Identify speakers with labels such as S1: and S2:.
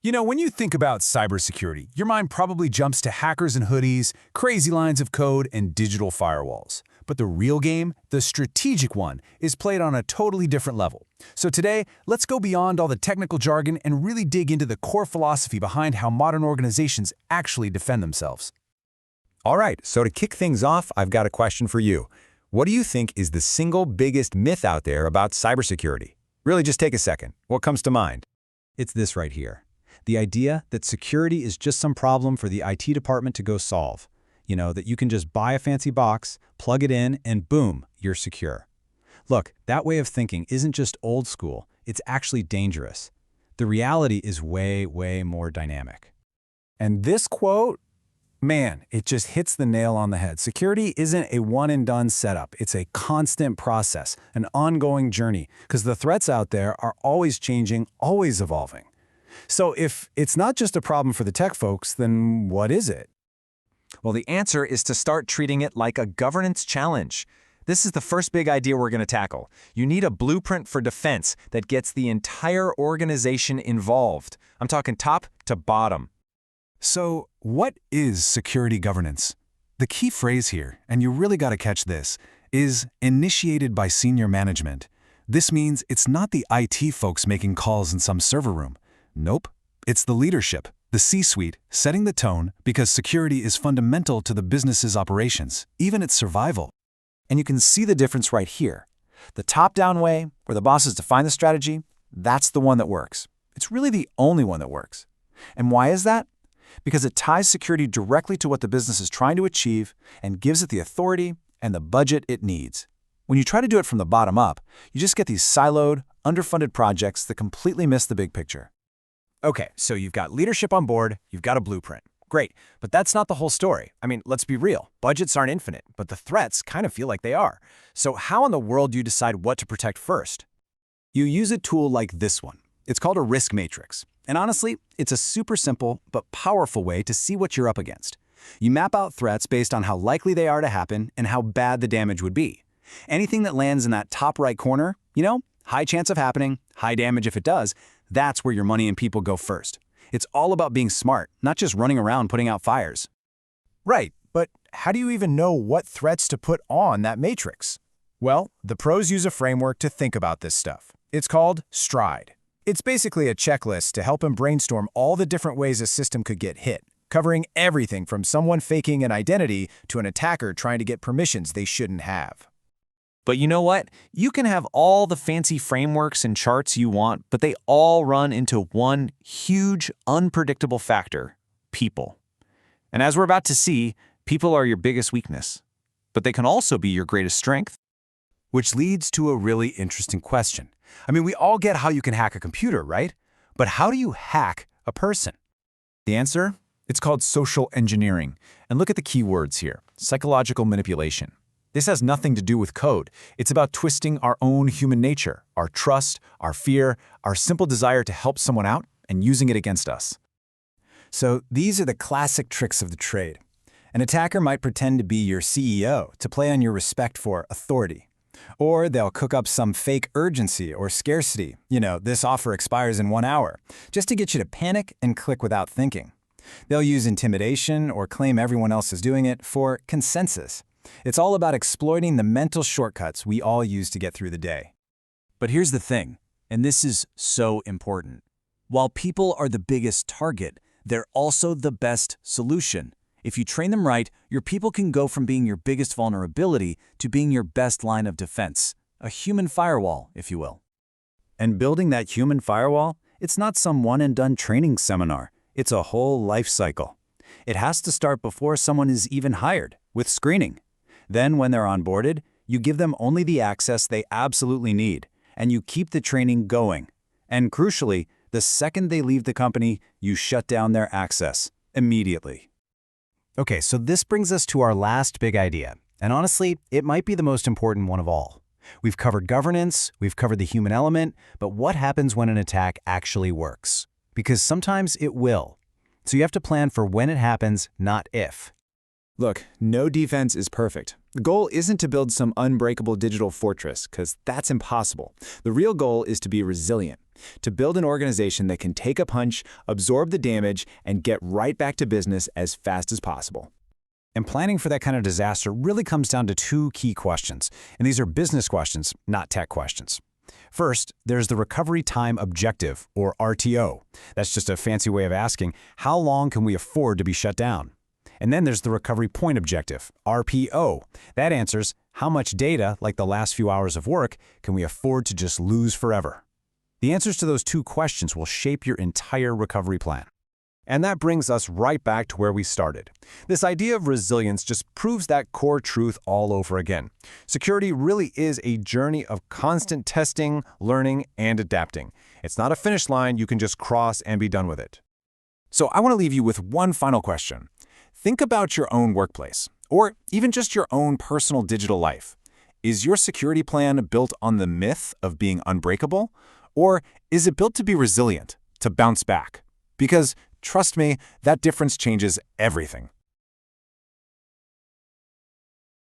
S1: You know, when you think about cybersecurity, your mind probably jumps to hackers and hoodies, crazy lines of code, and digital firewalls. But the real game, the strategic one, is played on a totally different level. So today, let's go beyond all the technical jargon and really dig into the core philosophy behind how modern organizations actually defend themselves.
S2: All right, so to kick things off, I've got a question for you. What do you think is the single biggest myth out there about cybersecurity? Really, just take a second. What comes to mind? It's this right here. The idea that security is just some problem for the IT department to go solve. You know, that you can just buy a fancy box, plug it in, and boom, you're secure. Look, that way of thinking isn't just old school, it's actually dangerous. The reality is way, way more dynamic.
S1: And this quote, man, it just hits the nail on the head. Security isn't a one-and-done setup. It's a constant process, an ongoing journey, because the threats out there are always changing, always evolving. So if it's not just a problem for the tech folks, then what is it?
S3: Well, the answer is to start treating it like a governance challenge. This is the first big idea we're going to tackle. You need a blueprint for defense that gets the entire organization involved. I'm talking top to bottom.
S1: So what is security governance? The key phrase here, and you really got to catch this, is initiated by senior management. This means it's not the IT folks making calls in some server room. Nope, it's the leadership, the C-suite, setting the tone because security is fundamental to the business's operations, even its survival.
S3: And you can see the difference right here. The top-down way, where the bosses define the strategy, that's the one that works. It's really the only one that works. And why is that? Because it ties security directly to what the business is trying to achieve and gives it the authority and the budget it needs. When you try to do it from the bottom up, you just get these siloed, underfunded projects that completely miss the big picture. Okay, so you've got leadership on board, you've got a blueprint. Great, but that's not the whole story. I mean, let's be real. Budgets aren't infinite, but the threats kind of feel like they are. So how in the world do you decide what to protect first? You use a tool like this one. It's called a risk matrix. And honestly, it's a super simple but powerful way to see what you're up against. You map out threats based on how likely they are to happen and how bad the damage would be. Anything that lands in that top right corner, high chance of happening, high damage if it does, that's where your money and people go first. It's all about being smart, not just running around putting out fires.
S4: Right, but how do you even know what threats to put on that matrix? Well, the pros use a framework to think about this stuff. It's called STRIDE. It's basically a checklist to help them brainstorm all the different ways a system could get hit, covering everything from someone faking an identity to an attacker trying to get permissions they shouldn't have.
S3: But you know what? You can have all the fancy frameworks and charts you want, but they all run into one huge, unpredictable factor: people. And as we're about to see, people are your biggest weakness. But they can also be your greatest strength.
S1: Which leads to a really interesting question. I mean, we all get how you can hack a computer, right? But how do you hack a person?
S4: The answer? It's called social engineering. And look at the key words here: psychological manipulation. This has nothing to do with code. It's about twisting our own human nature, our trust, our fear, our simple desire to help someone out, and using it against us.
S1: So these are the classic tricks of the trade. An attacker might pretend to be your CEO to play on your respect for authority. Or they'll cook up some fake urgency or scarcity. This offer expires in 1 hour, just to get you to panic and click without thinking. They'll use intimidation or claim everyone else is doing it for consensus. It's all about exploiting the mental shortcuts we all use to get through the day.
S5: But here's the thing, and this is so important. While people are the biggest target, they're also the best solution. If you train them right, your people can go from being your biggest vulnerability to being your best line of defense. A human firewall, if you will.
S1: And building that human firewall, it's not some one-and-done training seminar. It's a whole life cycle. It has to start before someone is even hired, with screening. Then when they're onboarded, you give them only the access they absolutely need, and you keep the training going. And crucially, the second they leave the company, you shut down their access immediately. Okay, so this brings us to our last big idea. And honestly, it might be the most important one of all. We've covered governance, we've covered the human element, but what happens when an attack actually works? Because sometimes it will. So you have to plan for when it happens, not if.
S4: Look, no defense is perfect.
S3: The goal isn't to build some unbreakable digital fortress, because that's impossible. The real goal is to be resilient, to build an organization that can take a punch, absorb the damage, and get right back to business as fast as possible.
S1: And planning for that kind of disaster really comes down to two key questions, and these are business questions, not tech questions. First, there's the recovery time objective, or RTO. That's just a fancy way of asking, how long can we afford to be shut down? And then there's the recovery point objective, RPO. That answers, how much data, like the last few hours of work, can we afford to just lose forever? The answers to those two questions will shape your entire recovery plan.
S2: And that brings us right back to where we started. This idea of resilience just proves that core truth all over again. Security really is a journey of constant testing, learning, and adapting. It's not a finish line you can just cross and be done with it.
S3: So I want to leave you with one final question. Think about your own workplace, or even just your own personal digital life. Is your security plan built on the myth of being unbreakable? Or is it built to be resilient, to bounce back? Because trust me, that difference changes everything.